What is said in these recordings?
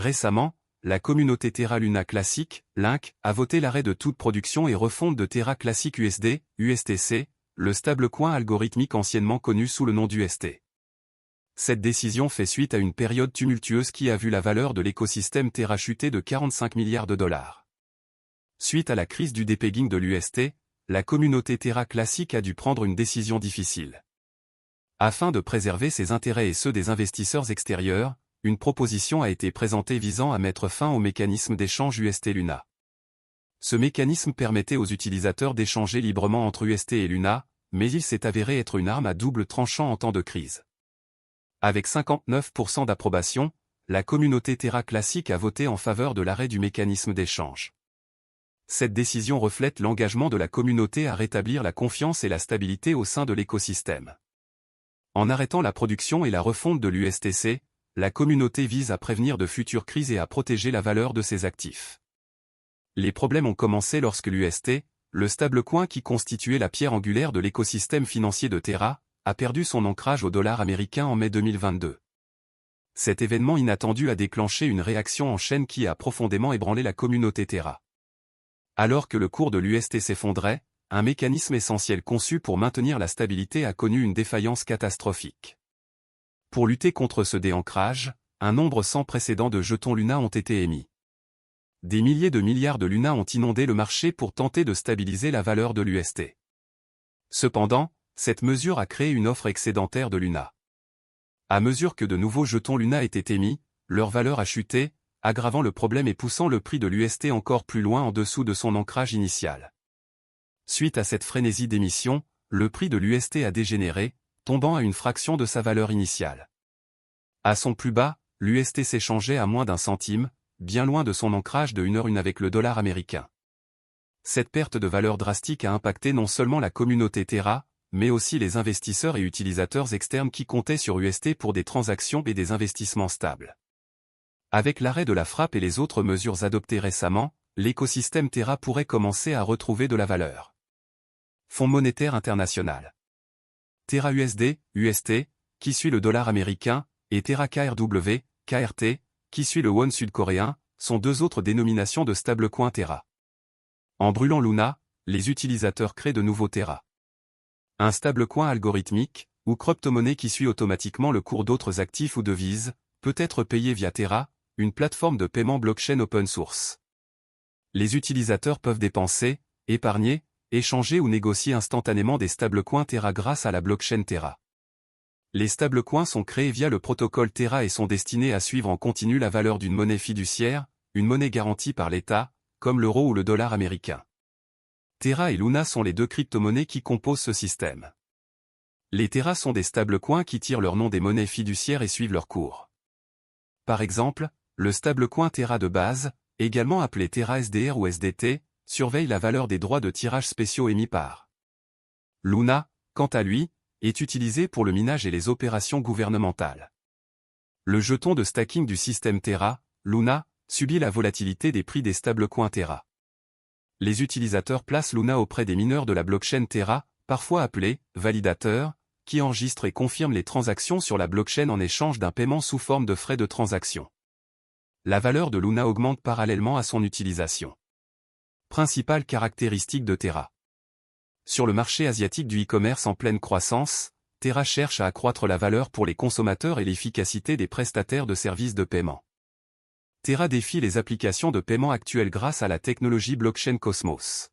Récemment, la communauté Terra Luna Classic, Link, a voté l'arrêt de toute production et refonte de Terra Classic USD, USTC, le stablecoin algorithmique anciennement connu sous le nom d'UST. Cette décision fait suite à une période tumultueuse qui a vu la valeur de l'écosystème Terra chuter de 45 milliards de dollars. Suite à la crise du depegging de l'UST, la communauté Terra Classic a dû prendre une décision difficile. Afin de préserver ses intérêts et ceux des investisseurs extérieurs, une proposition a été présentée visant à mettre fin au mécanisme d'échange UST-Luna. Ce mécanisme permettait aux utilisateurs d'échanger librement entre UST et Luna, mais il s'est avéré être une arme à double tranchant en temps de crise. Avec 59% d'approbation, la communauté Terra Classic a voté en faveur de l'arrêt du mécanisme d'échange. Cette décision reflète l'engagement de la communauté à rétablir la confiance et la stabilité au sein de l'écosystème. En arrêtant la production et la refonte de l'USTC, la communauté vise à prévenir de futures crises et à protéger la valeur de ses actifs. Les problèmes ont commencé lorsque l'UST, le stablecoin qui constituait la pierre angulaire de l'écosystème financier de Terra, a perdu son ancrage au dollar américain en mai 2022. Cet événement inattendu a déclenché une réaction en chaîne qui a profondément ébranlé la communauté Terra. Alors que le cours de l'UST s'effondrait, un mécanisme essentiel conçu pour maintenir la stabilité a connu une défaillance catastrophique. Pour lutter contre ce déancrage, un nombre sans précédent de jetons Luna ont été émis. Des milliers de milliards de Luna ont inondé le marché pour tenter de stabiliser la valeur de l'UST. Cependant, cette mesure a créé une offre excédentaire de Luna. À mesure que de nouveaux jetons Luna étaient émis, leur valeur a chuté, aggravant le problème et poussant le prix de l'UST encore plus loin en dessous de son ancrage initial. Suite à cette frénésie d'émission, le prix de l'UST a dégénéré, tombant à une fraction de sa valeur initiale. À son plus bas, l'UST s'échangeait à moins d'un centime, bien loin de son ancrage de 1 avec le dollar américain. Cette perte de valeur drastique a impacté non seulement la communauté Terra, mais aussi les investisseurs et utilisateurs externes qui comptaient sur UST pour des transactions et des investissements stables. Avec l'arrêt de la frappe et les autres mesures adoptées récemment, l'écosystème Terra pourrait commencer à retrouver de la valeur. Fonds monétaire international. Terra USD, UST, qui suit le dollar américain, et Terra KRW, KRT, qui suit le won sud-coréen, sont deux autres dénominations de stablecoin Terra. En brûlant Luna, les utilisateurs créent de nouveaux Terra. Un stablecoin algorithmique, ou crypto-monnaie qui suit automatiquement le cours d'autres actifs ou devises, peut être payé via Terra, une plateforme de paiement blockchain open source. Les utilisateurs peuvent dépenser, épargner, échanger ou négocier instantanément des stablecoins Terra grâce à la blockchain Terra. Les stablecoins sont créés via le protocole Terra et sont destinés à suivre en continu la valeur d'une monnaie fiduciaire, une monnaie garantie par l'État, comme l'euro ou le dollar américain. Terra et Luna sont les deux crypto-monnaies qui composent ce système. Les Terra sont des stablecoins qui tirent leur nom des monnaies fiduciaires et suivent leur cours. Par exemple, le stablecoin Terra de base, également appelé Terra SDR ou SDT, surveille la valeur des droits de tirage spéciaux émis par Luna, quant à lui, est utilisé pour le minage et les opérations gouvernementales. Le jeton de stacking du système Terra, Luna, subit la volatilité des prix des stablecoins Terra. Les utilisateurs placent Luna auprès des mineurs de la blockchain Terra, parfois appelés validateurs, qui enregistrent et confirment les transactions sur la blockchain en échange d'un paiement sous forme de frais de transaction. La valeur de Luna augmente parallèlement à son utilisation. Principale caractéristique de Terra. Sur le marché asiatique du e-commerce en pleine croissance, Terra cherche à accroître la valeur pour les consommateurs et l'efficacité des prestataires de services de paiement. Terra défie les applications de paiement actuelles grâce à la technologie blockchain Cosmos.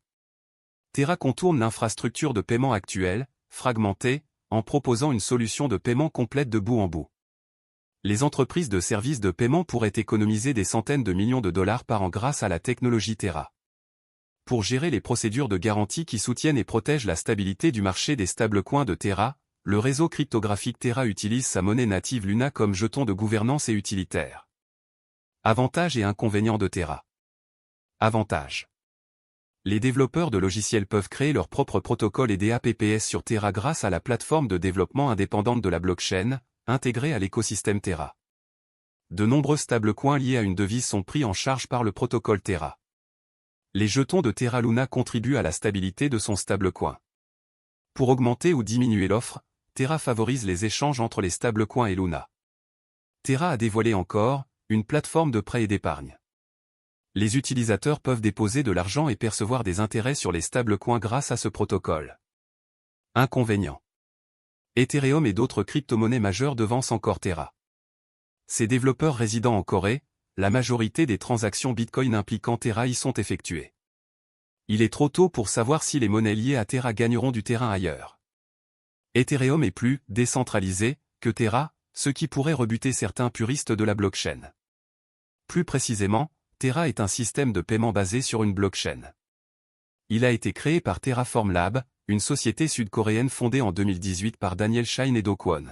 Terra contourne l'infrastructure de paiement actuelle, fragmentée, en proposant une solution de paiement complète de bout en bout. Les entreprises de services de paiement pourraient économiser des centaines de millions de dollars par an grâce à la technologie Terra. Pour gérer les procédures de garantie qui soutiennent et protègent la stabilité du marché des stablecoins de Terra, le réseau cryptographique Terra utilise sa monnaie native Luna comme jeton de gouvernance et utilitaire. Avantages et inconvénients de Terra. Avantages. Les développeurs de logiciels peuvent créer leur propre protocole et des apps sur Terra grâce à la plateforme de développement indépendante de la blockchain, intégrée à l'écosystème Terra. De nombreux stablecoins liés à une devise sont pris en charge par le protocole Terra. Les jetons de Terra Luna contribuent à la stabilité de son stablecoin. Pour augmenter ou diminuer l'offre, Terra favorise les échanges entre les stablecoins et Luna. Terra a dévoilé encore une plateforme de prêt et d'épargne. Les utilisateurs peuvent déposer de l'argent et percevoir des intérêts sur les stablecoins grâce à ce protocole. Inconvénients. Ethereum et d'autres crypto-monnaies majeures devancent encore Terra. Ces développeurs résidant en Corée, la majorité des transactions Bitcoin impliquant Terra y sont effectuées. Il est trop tôt pour savoir si les monnaies liées à Terra gagneront du terrain ailleurs. Ethereum est plus décentralisé que Terra, ce qui pourrait rebuter certains puristes de la blockchain. Plus précisément, Terra est un système de paiement basé sur une blockchain. Il a été créé par Terraform Lab, une société sud-coréenne fondée en 2018 par Daniel Shine et Do Kwon.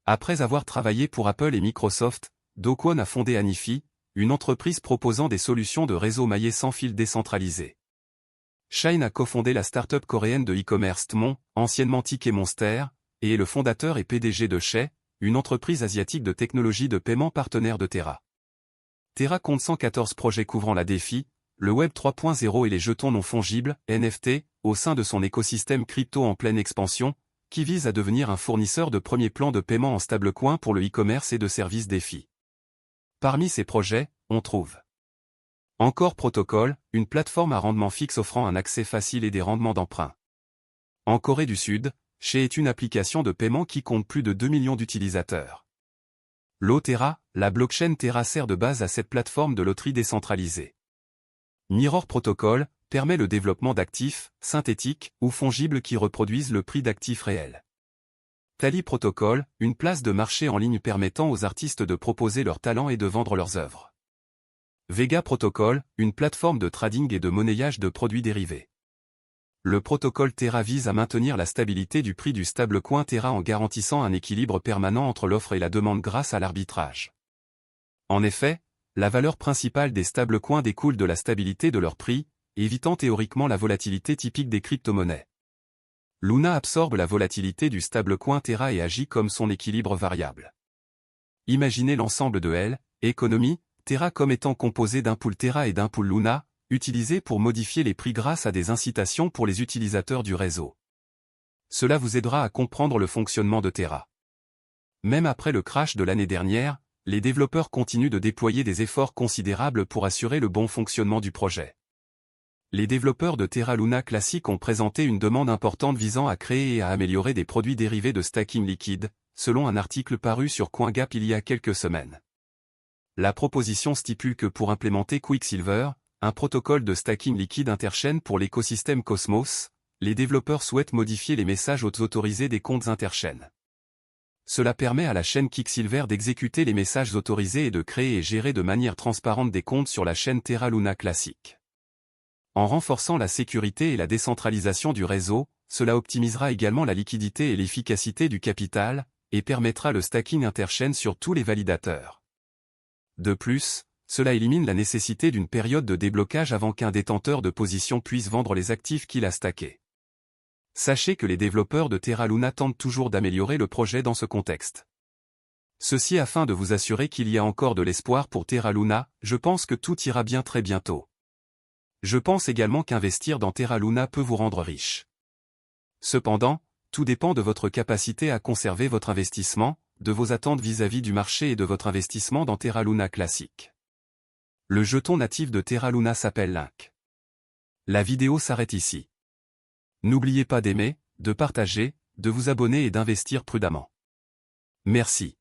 Après avoir travaillé pour Apple et Microsoft, Do Kwon a fondé Anifi, une entreprise proposant des solutions de réseau maillé sans fil décentralisé. Shine a cofondé la start-up coréenne de e-commerce Tmon, anciennement Ticket Monster, et est le fondateur et PDG de Shay, une entreprise asiatique de technologie de paiement partenaire de Terra. Terra compte 114 projets couvrant la DeFi, le Web 3.0 et les jetons non fongibles, NFT, au sein de son écosystème crypto en pleine expansion, qui vise à devenir un fournisseur de premier plan de paiement en stablecoin pour le e-commerce et de services DeFi. Parmi ces projets, on trouve Encore Protocol, une plateforme à rendement fixe offrant un accès facile et des rendements d'emprunt. En Corée du Sud, Shay est une application de paiement qui compte plus de 2 millions d'utilisateurs. Terra, la blockchain Terra sert de base à cette plateforme de loterie décentralisée. Mirror Protocol permet le développement d'actifs, synthétiques ou fongibles qui reproduisent le prix d'actifs réels. Tally Protocol, une place de marché en ligne permettant aux artistes de proposer leurs talents et de vendre leurs œuvres. Vega Protocol, une plateforme de trading et de monnayage de produits dérivés. Le protocole Terra vise à maintenir la stabilité du prix du stablecoin Terra en garantissant un équilibre permanent entre l'offre et la demande grâce à l'arbitrage. En effet, la valeur principale des stablecoins découle de la stabilité de leur prix, évitant théoriquement la volatilité typique des crypto-monnaies. Luna absorbe la volatilité du stablecoin Terra et agit comme son équilibre variable. Imaginez l'ensemble de L, économie, Terra comme étant composé d'un pool Terra et d'un pool Luna, utilisés pour modifier les prix grâce à des incitations pour les utilisateurs du réseau. Cela vous aidera à comprendre le fonctionnement de Terra. Même après le crash de l'année dernière, les développeurs continuent de déployer des efforts considérables pour assurer le bon fonctionnement du projet. Les développeurs de Terra Luna Classic ont présenté une demande importante visant à créer et à améliorer des produits dérivés de stacking liquide, selon un article paru sur CoinGap il y a quelques semaines. La proposition stipule que pour implémenter Quicksilver, un protocole de stacking liquide interchaîne pour l'écosystème Cosmos, les développeurs souhaitent modifier les messages autorisés des comptes interchaînes. Cela permet à la chaîne Quicksilver d'exécuter les messages autorisés et de créer et gérer de manière transparente des comptes sur la chaîne Terra Luna Classic. En renforçant la sécurité et la décentralisation du réseau, cela optimisera également la liquidité et l'efficacité du capital, et permettra le stacking interchaîne sur tous les validateurs. De plus, cela élimine la nécessité d'une période de déblocage avant qu'un détenteur de position puisse vendre les actifs qu'il a stackés. Sachez que les développeurs de Terra Luna tentent toujours d'améliorer le projet dans ce contexte. Ceci afin de vous assurer qu'il y a encore de l'espoir pour Terra Luna, je pense que tout ira bien très bientôt. Je pense également qu'investir dans Terra Luna peut vous rendre riche. Cependant, tout dépend de votre capacité à conserver votre investissement, de vos attentes vis-à-vis du marché et de votre investissement dans Terra Luna Classic. Le jeton natif de Terra Luna s'appelle Link. La vidéo s'arrête ici. N'oubliez pas d'aimer, de partager, de vous abonner et d'investir prudemment. Merci.